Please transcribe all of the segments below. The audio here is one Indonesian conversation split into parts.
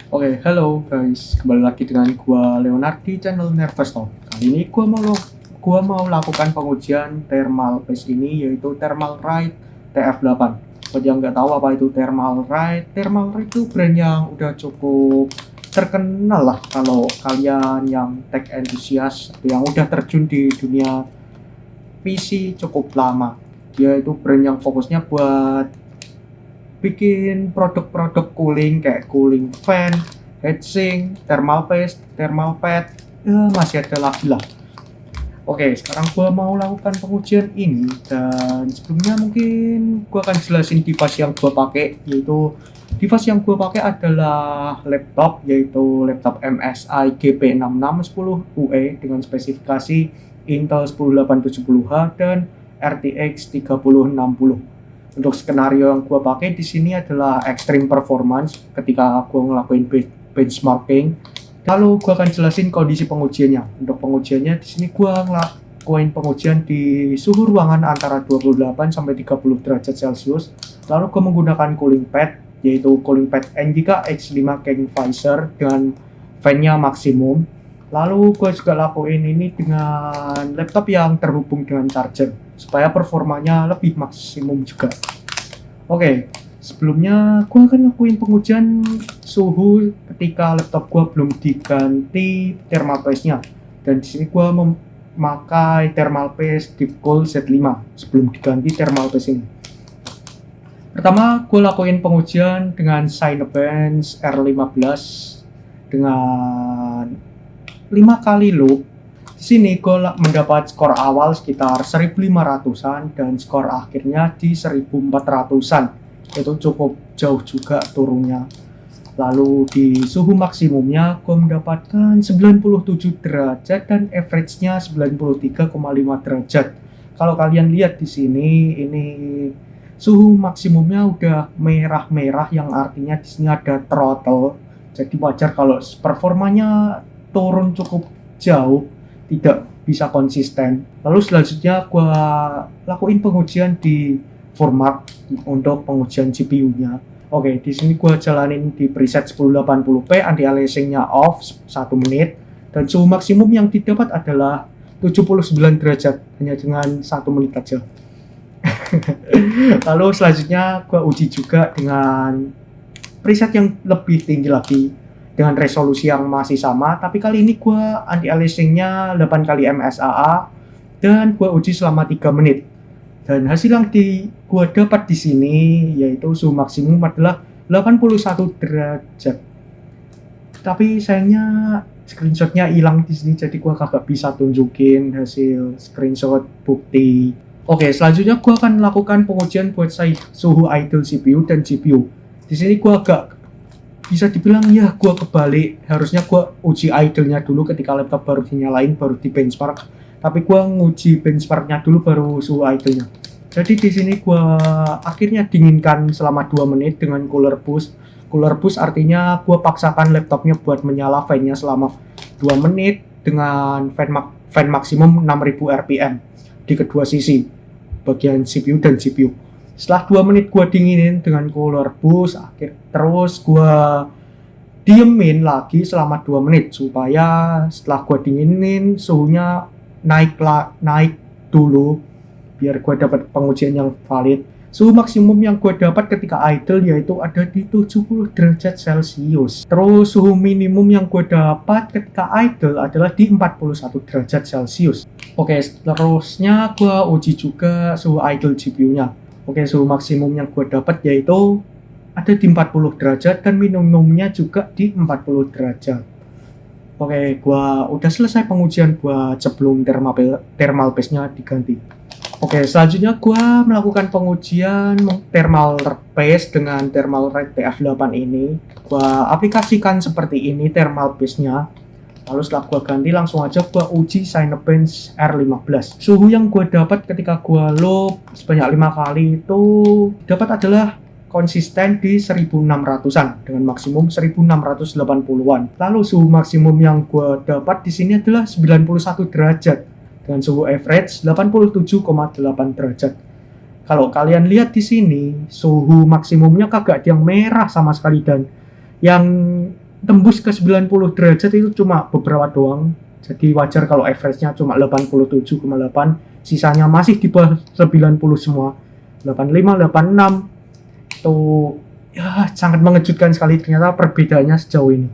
Oke, halo guys, kembali lagi dengan gua Leonard di channel Nervous Talk. Kali ini gua mau lakukan pengujian thermal paste ini, yaitu Thermal Right TF8. Buat yang nggak tahu apa itu Thermal Right itu brand yang udah cukup terkenal lah kalau kalian yang tech enthusiast atau yang udah terjun di dunia PC cukup lama. Dia itu brand yang fokusnya buat bikin produk-produk cooling kayak cooling fan, heatsink, thermal paste, thermal pad, masih ada lagi lah. Oke, sekarang gua mau lakukan pengujian ini dan sebelumnya mungkin gua akan jelasin device yang gua pakai, yaitu device yang gua pakai adalah laptop, yaitu laptop MSI GP6610UE dengan spesifikasi Intel 10870H dan RTX 3060. Untuk skenario yang gue pakai di sini adalah extreme performance ketika gue ngelakuin benchmarking. Lalu gue akan jelasin kondisi pengujiannya. Untuk pengujiannya di sini gue ngelakuin pengujian di suhu ruangan antara 28 sampai 30 derajat Celcius. Lalu gue menggunakan cooling pad, yaitu cooling pad NGK X5 Kingfisher dengan fan-nya maksimum. Lalu gue juga lakuin ini dengan laptop yang terhubung dengan charger supaya performanya lebih maksimum juga. Oke, sebelumnya gue akan lakuin pengujian suhu ketika laptop gue belum diganti thermal paste-nya. Dan di sini gue memakai thermal paste Deepcool Z5 sebelum diganti thermal paste ini. Pertama, gue lakuin pengujian dengan Cinebench R15 dengan 5 kali loop. Di sini gue mendapat skor awal sekitar 1500-an dan skor akhirnya di 1400-an. Itu cukup jauh juga turunnya. Lalu di suhu maksimumnya gue mendapatkan 97 derajat dan average-nya 93,5 derajat. Kalau kalian lihat di sini, ini suhu maksimumnya udah merah-merah yang artinya di sini ada throttle. Jadi wajar kalau performanya turun cukup jauh, tidak bisa konsisten. Lalu selanjutnya gue lakuin pengujian di format untuk pengujian GPU-nya. Oke, di sini gue jalanin di preset 1080p, anti-aliasing-nya off 1 menit, dan suhu maksimum yang didapat adalah 79 derajat hanya dengan 1 menit aja. Lalu selanjutnya gue uji juga dengan preset yang lebih tinggi lagi dengan resolusi yang masih sama, tapi kali ini gue anti-aliasing-nya 8 kali MSAA dan gue uji selama 3 menit. Dan hasil yang gue dapat di sini yaitu suhu maksimum adalah 81 derajat. Tapi sayangnya screenshotnya hilang di sini, jadi gue kagak bisa tunjukin hasil screenshot bukti. Oke, selanjutnya gue akan melakukan pengujian buat suhu idle CPU dan GPU. Di sini gue agak bisa dibilang ya gue kebalik, harusnya gue uji idle-nya dulu ketika laptop baru dinyalain baru di benchmark, tapi gue nguji benchmark-nya dulu baru suhu idle-nya. Jadi di sini gue akhirnya dinginkan selama 2 menit dengan cooler boost. Cooler boost artinya gue paksakan laptopnya buat menyala fan-nya selama 2 menit dengan fan maksimum 6000 rpm di kedua sisi bagian CPU dan GPU. Setelah 2 menit gue dinginin dengan cooler boost, terus gue diemin lagi selama 2 menit supaya setelah gue dinginin suhunya naik dulu biar gue dapat pengujian yang valid. Suhu maksimum yang gue dapat ketika idle yaitu ada di 70 derajat Celcius. Terus suhu minimum yang gue dapat ketika idle adalah di 41 derajat Celcius. Oke, terusnya gue uji juga suhu idle GPU-nya. Oke, suhu maksimum yang gue dapat yaitu ada di 40 derajat dan minimumnya juga di 40 derajat. Oke, gue udah selesai pengujian buat sebelum thermal paste-nya diganti. Oke, selanjutnya gue melakukan pengujian thermal paste dengan Thermal Right TF8 ini. Gue aplikasikan seperti ini thermal paste-nya. Lalu setelah gue ganti langsung aja gue uji Cinebench R15. Suhu yang gue dapat ketika gue loop sebanyak 5 kali itu dapat adalah konsisten di 1600-an dengan maksimum 1680-an. Lalu suhu maksimum yang gue dapat di sini adalah 91 derajat dengan suhu average 87,8 derajat. Kalau kalian lihat di sini, suhu maksimumnya kagak ada yang merah sama sekali dan yang tembus ke 90 derajat itu cuma beberapa doang. Jadi wajar kalau average-nya cuma 87,8, sisanya masih di bawah 90 semua. 85, 86 itu ya sangat mengejutkan sekali ternyata perbedaannya sejauh ini.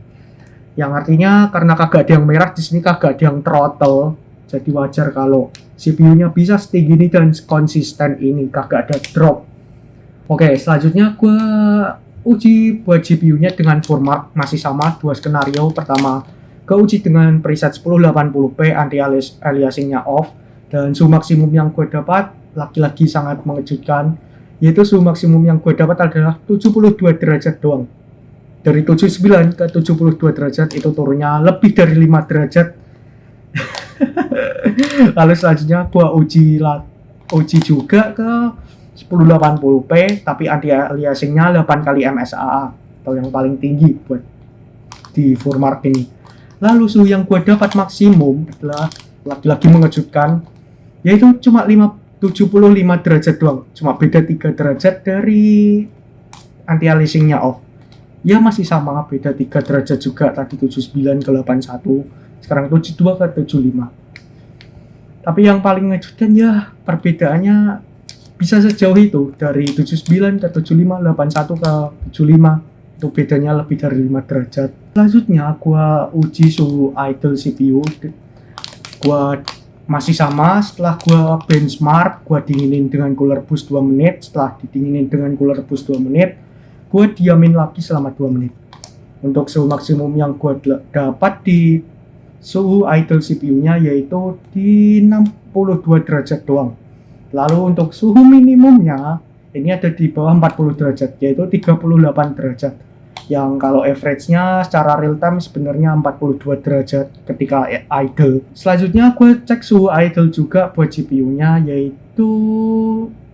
Yang artinya karena kagak ada yang merah di sini, kagak ada yang throttle. Jadi wajar kalau CPU-nya bisa setinggi ini dan konsisten ini, kagak ada drop. Oke, selanjutnya gue uji buat GPU-nya dengan format masih sama, dua skenario. Pertama, gue uji dengan preset 1080p anti-aliasingnya off, dan suhu maksimum yang gue dapat lagi-lagi sangat mengejutkan, yaitu suhu maksimum yang gue dapat adalah 72 derajat doang. Dari 79 ke 72 derajat itu turunnya lebih dari 5 derajat. Lalu selanjutnya gue uji juga ke 1080p tapi anti-aliasingnya 8 kali MSAA atau yang paling tinggi buat di format ini. Lalu suhu yang gue dapat maksimum adalah lagi-lagi mengejutkan, yaitu cuma 75 derajat doang, cuma beda 3 derajat dari anti-aliasingnya off. Ya masih sama, beda 3 derajat juga, tadi 79 ke 81, sekarang 72 ke 75. Tapi yang paling mengejutkan ya perbedaannya bisa sejauh itu, dari 79 ke 75, 81 ke 75, itu bedanya lebih dari 5 derajat. Selanjutnya gua uji suhu idle CPU, gua masih sama. Setelah gua benchmark, gua dinginin dengan cooler boost 2 menit. Setelah didinginin dengan cooler boost 2 menit, gua diamin lagi selama 2 menit. Untuk suhu maksimum yang gua dapat di suhu idle CPU-nya yaitu di 62 derajat doang. Lalu untuk suhu minimumnya ini ada di bawah 40 derajat, yaitu 38 derajat. Yang kalau average-nya secara real time sebenarnya 42 derajat ketika idle. Selanjutnya gue cek suhu idle juga buat GPU-nya, yaitu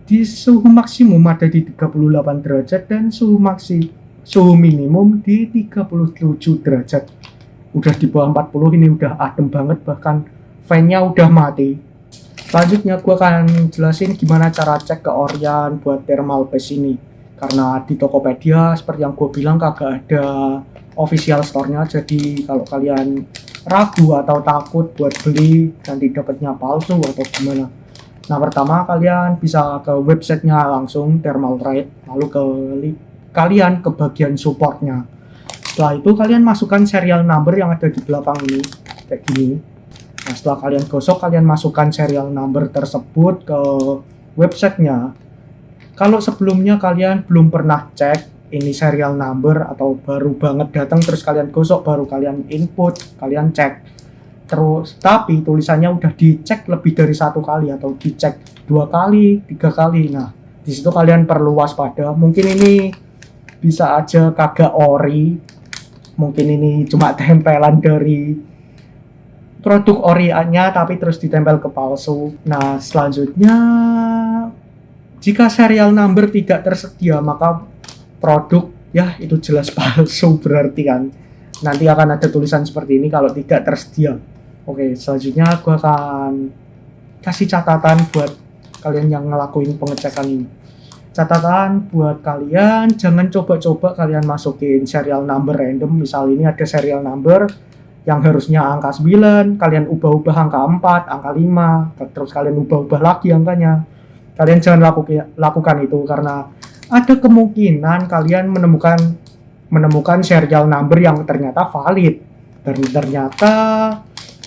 di suhu maksimum ada di 38 derajat dan suhu minimum di 37 derajat. Udah di bawah 40, ini udah adem banget, bahkan fan-nya udah mati. Selanjutnya gue akan jelasin gimana cara cek ke Orion buat thermal paste ini. Karena di Tokopedia seperti yang gue bilang kagak ada official store-nya, jadi kalau kalian ragu atau takut buat beli nanti dapatnya palsu atau gimana. Nah, pertama kalian bisa ke websitenya langsung Thermalright, lalu kalian ke bagian supportnya. Setelah itu kalian masukkan serial number yang ada di belakang ini kayak gini. Nah, setelah kalian gosok, kalian masukkan serial number tersebut ke websitenya. Kalau sebelumnya kalian belum pernah cek ini serial number atau baru banget datang terus kalian gosok, baru kalian input, kalian cek. Terus tapi tulisannya udah dicek lebih dari 1 kali atau dicek 2 kali, 3 kali. Nah, di situ kalian perlu waspada. Mungkin ini bisa aja kagak ori. Mungkin ini cuma tempelan dari produk oriannya tapi terus ditempel ke palsu. Nah, selanjutnya jika serial number tidak tersedia maka produk ya itu jelas palsu berarti kan. Nanti akan ada tulisan seperti ini kalau tidak tersedia. Oke, selanjutnya gue akan kasih catatan buat kalian yang ngelakuin pengecekan ini. Catatan buat kalian, jangan coba-coba kalian masukin serial number random. Misal ini ada serial number yang harusnya angka 9, kalian ubah-ubah angka 4, angka 5, terus kalian ubah-ubah lagi angkanya. Kalian jangan lakukan itu karena ada kemungkinan kalian menemukan serial number yang ternyata valid. Dan ternyata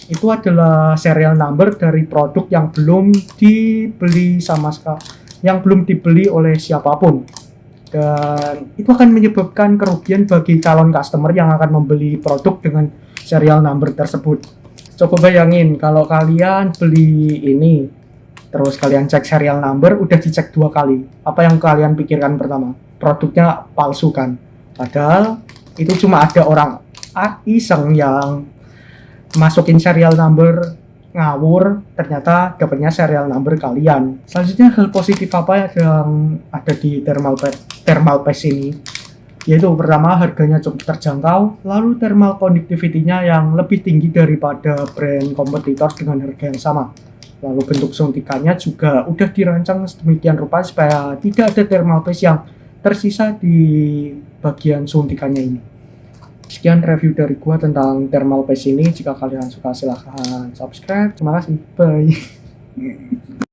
itu adalah serial number dari produk yang belum dibeli yang belum dibeli oleh siapapun. Dan itu akan menyebabkan kerugian bagi calon customer yang akan membeli produk dengan serial number tersebut. Coba bayangin kalau kalian beli ini terus kalian cek serial number udah dicek 2 kali. Apa yang kalian pikirkan pertama? Produknya palsu kan? Padahal itu cuma ada orang iseng yang masukin serial number ngawur, ternyata dapatnya serial number kalian. Selanjutnya hal positif apa yang ada di thermal paste ini? Yaitu pertama harganya cukup terjangkau, lalu thermal conductivity-nya yang lebih tinggi daripada brand kompetitor dengan harga yang sama. Lalu bentuk suntikannya juga udah dirancang sedemikian rupa supaya tidak ada thermal paste yang tersisa di bagian suntikannya ini. Sekian review dari gua tentang thermal paste ini. Jika kalian suka silahkan subscribe. Terima kasih. Bye.